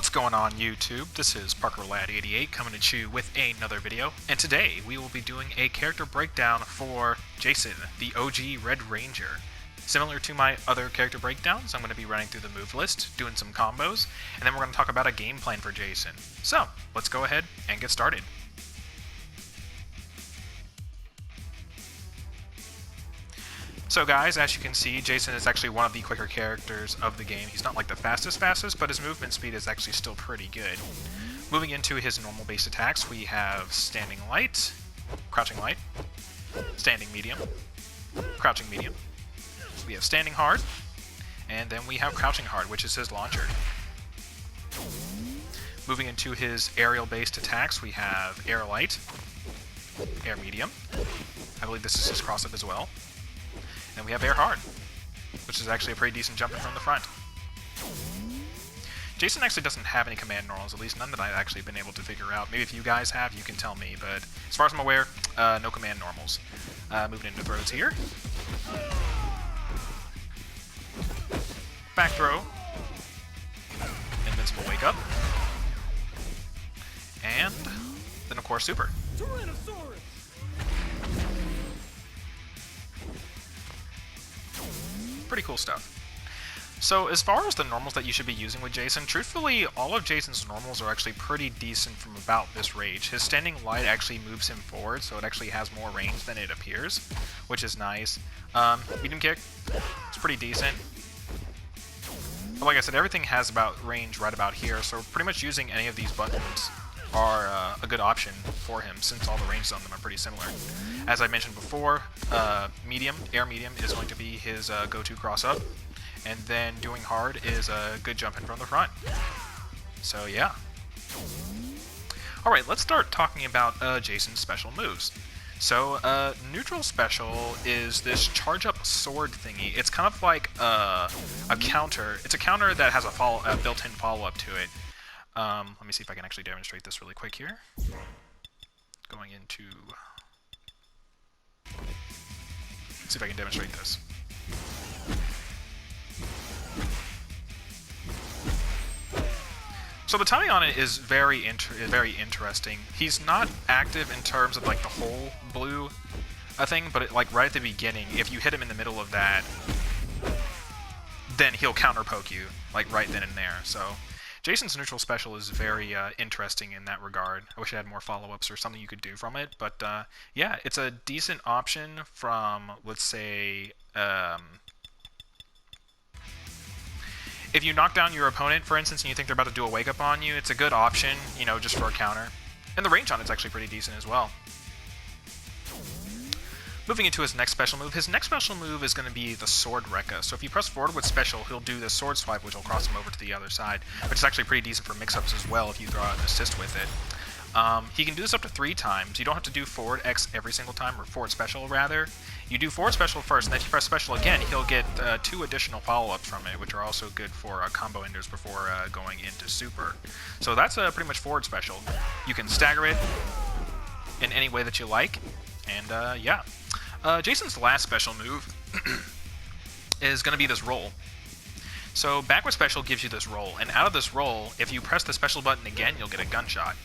What's going on YouTube? This is ParkerLad88 coming at you with another video, and today we will be doing a character breakdown for Jason, the OG Red Ranger. Similar to my other character breakdowns, I'm going to be running through the move list, doing some combos, and then we're going to talk about a game plan for Jason. So, let's go ahead and get started. So guys, as you can see, Jason is actually one of the quicker characters of the game. He's not like the fastest, but his movement speed is actually still pretty good. Moving into his normal base attacks, we have Standing Light, Crouching Light, Standing Medium, Crouching Medium. We have Standing Hard, and then we have Crouching Hard, which is his launcher. Moving into his aerial-based attacks, we have Air Light, Air Medium. I believe this is his cross-up as well. And we have Air Hard, which is actually a pretty decent jumping from the front. Jason actually doesn't have any command normals, at least none that I've actually been able to figure out. Maybe if you guys have, you can tell me, but as far as I'm aware, no command normals. Moving into throws here. Back throw. Invincible Wake Up. And then, of course, Super. Pretty cool stuff. So as far as the normals that you should be using with Jason, truthfully, all of Jason's normals are actually pretty decent from about this range. His Standing Light actually moves him forward, so it actually has more range than it appears, which is nice. Medium Kick, it's pretty decent. But like I said, everything has about range right about here, so pretty much using any of these buttons are a good option for him, since all the ranges on them are pretty similar. As I mentioned before, Air Medium is going to be his go-to cross-up, and then doing hard is a good jump in from the front. So yeah. Alright, let's start talking about Jason's special moves. So, neutral special is this charge-up sword thingy. It's kind of like a counter. It's a counter that has a built-in follow-up to it. Let me see if I can actually demonstrate this really quick here. Going into... Let's see if I can demonstrate this. So the timing on it is very interesting. He's not active in terms of like the whole blue thing, but like right at the beginning, if you hit him in the middle of that, then he'll counter poke you like right then and there. So Jason's neutral special is very interesting in that regard. I wish I had more follow-ups or something you could do from it, but yeah, it's a decent option from, let's say, if you knock down your opponent, for instance, and you think they're about to do a wake-up on you, it's a good option, you know, just for a counter. And the range on it's actually pretty decent as well. Moving into his next special move is going to be the Sword Rekka. So if you press forward with special, he'll do the sword swipe, which will cross him over to the other side, which is actually pretty decent for mix-ups as well if you throw out an assist with it. He can do this up to 3 times. You don't have to do forward X every single time, or forward special rather. You do forward special first, and then if you press special again, he'll get 2 additional follow-ups from it, which are also good for combo enders before going into super. So that's pretty much forward special. You can stagger it in any way that you like, and yeah. Jason's last special move is going to be this roll. So backward special gives you this roll, and out of this roll, if you press the special button again, you'll get a gunshot.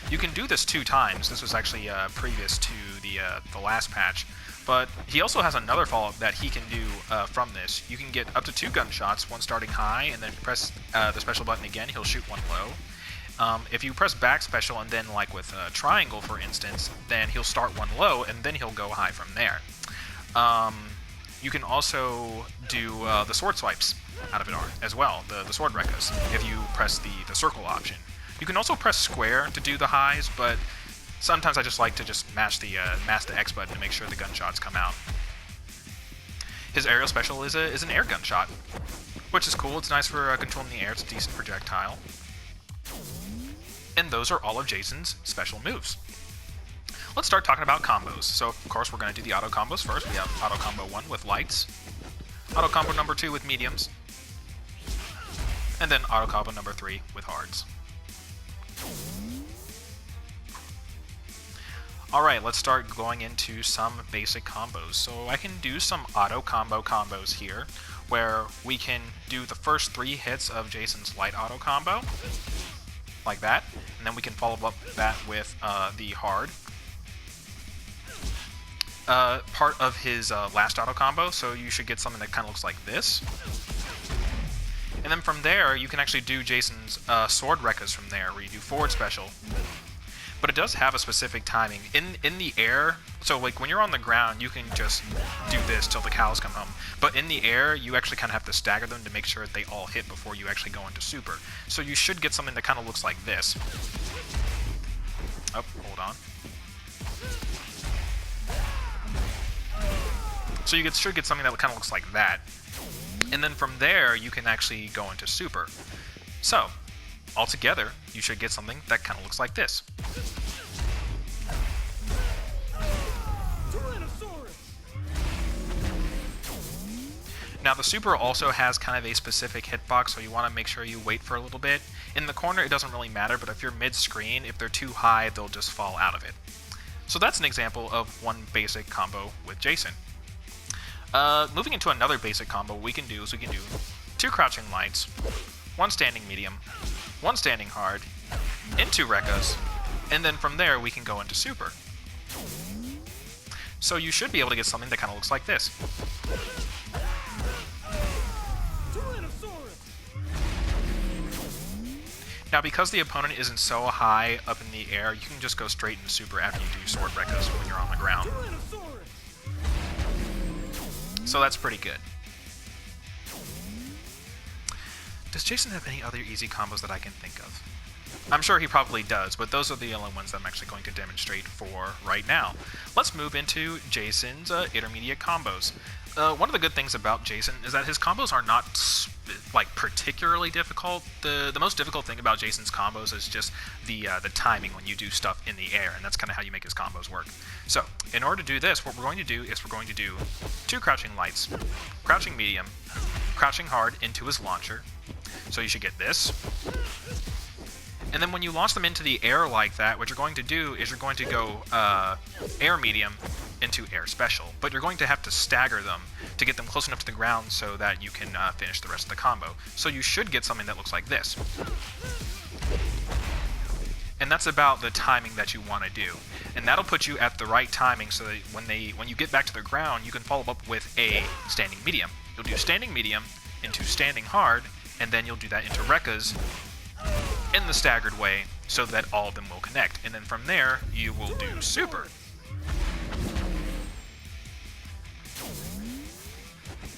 You can do this 2 times. This was actually previous to the last patch, but he also has another follow-up that he can do from this. You can get up to 2 gunshots, one starting high, and then press the special button again, he'll shoot 1 low. If you press back special and then like with triangle for instance, then he'll start 1 low and then he'll go high from there. You can also do the sword swipes out of it as well, the sword rekkas, if you press the circle option. You can also press square to do the highs, but sometimes I just like to just mash the X button to make sure the gunshots come out. His aerial special is an air gunshot, which is cool. It's nice for controlling the air. It's a decent projectile. And those are all of Jason's special moves. Let's start talking about combos. So, of course, we're going to do the auto combos first. We have auto combo 1 with lights, auto combo number 2 with mediums, and then auto combo number 3 with hards. Alright, let's start going into some basic combos. So I can do some auto combo combos here, where we can do the first 3 hits of Jason's light auto combo, like that, and then we can follow up that with the hard part of his last auto combo, so you should get something that kind of looks like this. And then from there, you can actually do Jason's sword rekkas from there, where you do forward special. But it does have a specific timing. In the air, so like when you're on the ground, you can just do this till the cows come home. But in the air, you actually kind of have to stagger them to make sure that they all hit before you actually go into super. So you should get something that kind of looks like this. Oh, hold on. So you should get something that kind of looks like that. And then from there, you can actually go into super. So, altogether, you should get something that kind of looks like this. Now the super also has kind of a specific hitbox, so you want to make sure you wait for a little bit. In the corner, it doesn't really matter, but if you're mid-screen, if they're too high, they'll just fall out of it. So that's an example of one basic combo with Jason. Moving into another basic combo, what we can do is we can do 2 crouching lights, 1 standing medium, 1 standing hard, into rekkas, and then from there we can go into super. So you should be able to get something that kind of looks like this. Now because the opponent isn't so high up in the air, you can just go straight into super after you do sword rekkas when you're on the ground. So that's pretty good. Does Jason have any other easy combos that I can think of? I'm sure he probably does, but those are the only ones that I'm actually going to demonstrate for right now. Let's move into Jason's intermediate combos. One of the good things about Jason is that his combos are not like particularly difficult. The most difficult thing about Jason's combos is just the timing when you do stuff in the air, and that's kind of how you make his combos work. So in order to do this, what we're going to do is we're going to do 2 crouching lights, crouching medium, crouching hard into his launcher. So you should get this. And then when you launch them into the air like that, what you're going to do is you're going to go air medium into air special. But you're going to have to stagger them to get them close enough to the ground so that you can finish the rest of the combo. So you should get something that looks like this. And that's about the timing that you want to do. And that'll put you at the right timing so that when you get back to the ground, you can follow up with a standing medium. You'll do standing medium into standing hard, and then you'll do that into rekkas in the staggered way so that all of them will connect. And then from there, you will do super.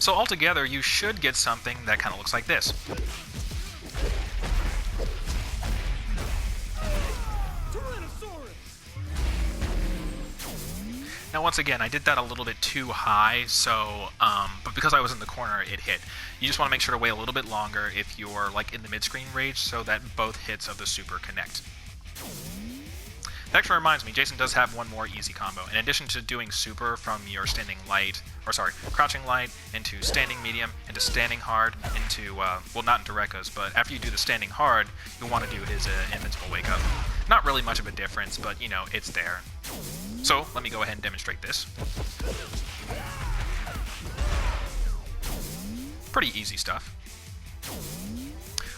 So altogether, you should get something that kind of looks like this. Now once again, I did that a little bit too high, so but because I was in the corner, it hit. You just want to make sure to wait a little bit longer if you're like in the mid-screen range so that both hits of the super connect. That actually reminds me, Jason does have one more easy combo. In addition to doing super from your standing light, or sorry, crouching light into standing medium, into standing hard, into, well not into rekkas, but after you do the standing hard, you'll want to do his invincible wake up. Not really much of a difference, but you know, it's there. So, let me go ahead and demonstrate this. Pretty easy stuff.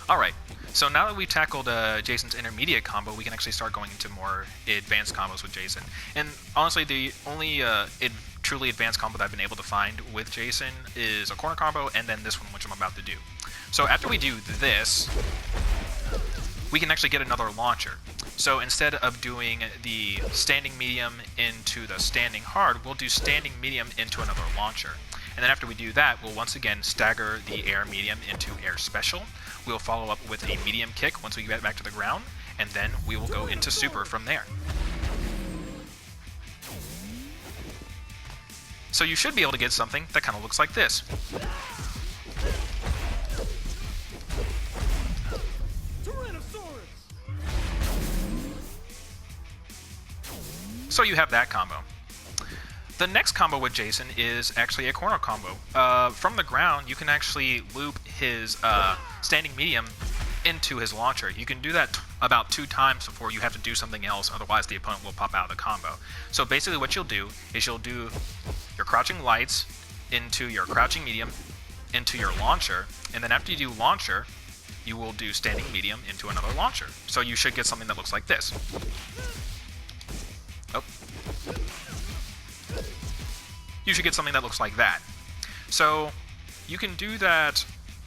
Alright, so now that we've tackled Jason's intermediate combo, we can actually start going into more advanced combos with Jason. And honestly, the only truly advanced combo that I've been able to find with Jason is a corner combo, and then this one, which I'm about to do. So after we do this, we can actually get another launcher. So instead of doing the standing medium into the standing hard, we'll do standing medium into another launcher. And then after we do that, we'll once again stagger the air medium into air special. We'll follow up with a medium kick once we get back to the ground, and then we will go into super from there. So you should be able to get something that kind of looks like this. So you have that combo. The next combo with Jason is actually a corner combo. From the ground, you can actually loop his standing medium into his launcher. You can do that about 2 times before you have to do something else, otherwise the opponent will pop out of the combo. So basically what you'll do is you'll do your crouching lights into your crouching medium into your launcher, and then after you do launcher, you will do standing medium into another launcher. So you should get something that looks like this. Oh. You should get something that looks like that. So you can do that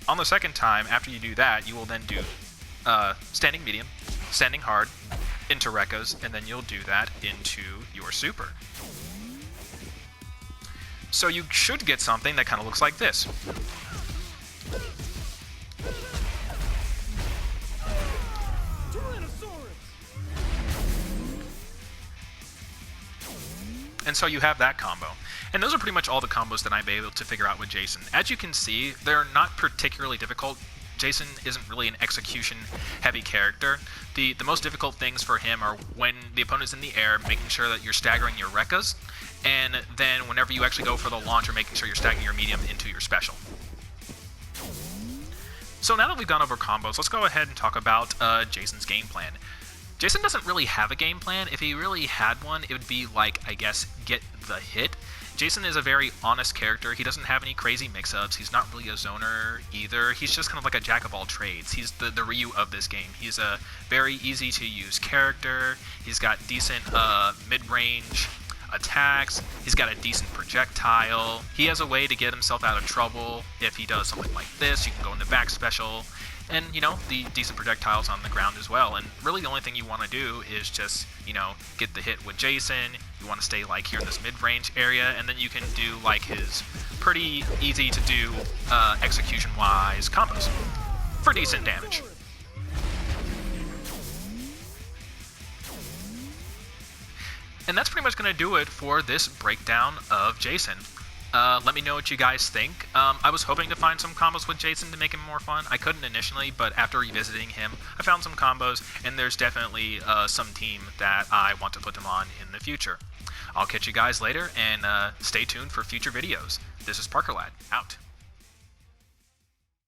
on the second time. After you do that, you will then do standing medium, standing hard, into Rekkas, and then you'll do that into your super. So you should get something that kind of looks like this. And so you have that combo. And those are pretty much all the combos that I'm able to figure out with Jason. As you can see, they're not particularly difficult. Jason isn't really an execution-heavy character. The most difficult things for him are when the opponent's in the air, making sure that you're staggering your Rekkas, and then whenever you actually go for the launcher, making sure you're staggering your medium into your special. So now that we've gone over combos, let's go ahead and talk about Jason's game plan. Jason doesn't really have a game plan. If he really had one, it would be like, I guess, get the hit. Jason is a very honest character. He doesn't have any crazy mix-ups. He's not really a zoner either. He's just kind of like a jack of all trades. He's the Ryu of this game. He's a very easy to use character. He's got decent mid-range attacks. He's got a decent projectile. He has a way to get himself out of trouble. If he does something like this, you can go in the back special. And, you know, the decent projectiles on the ground as well. And really the only thing you want to do is just, you know, get the hit with Jason. You want to stay, like, here in this mid-range area. And then you can do, like, his pretty easy to do execution-wise combos for decent damage. And that's pretty much going to do it for this breakdown of Jason. Let me know what you guys think. I was hoping to find some combos with Jason to make him more fun. I couldn't initially, but after revisiting him, I found some combos, and there's definitely some team that I want to put him on in the future. I'll catch you guys later, and stay tuned for future videos. This is ParkerLad, out.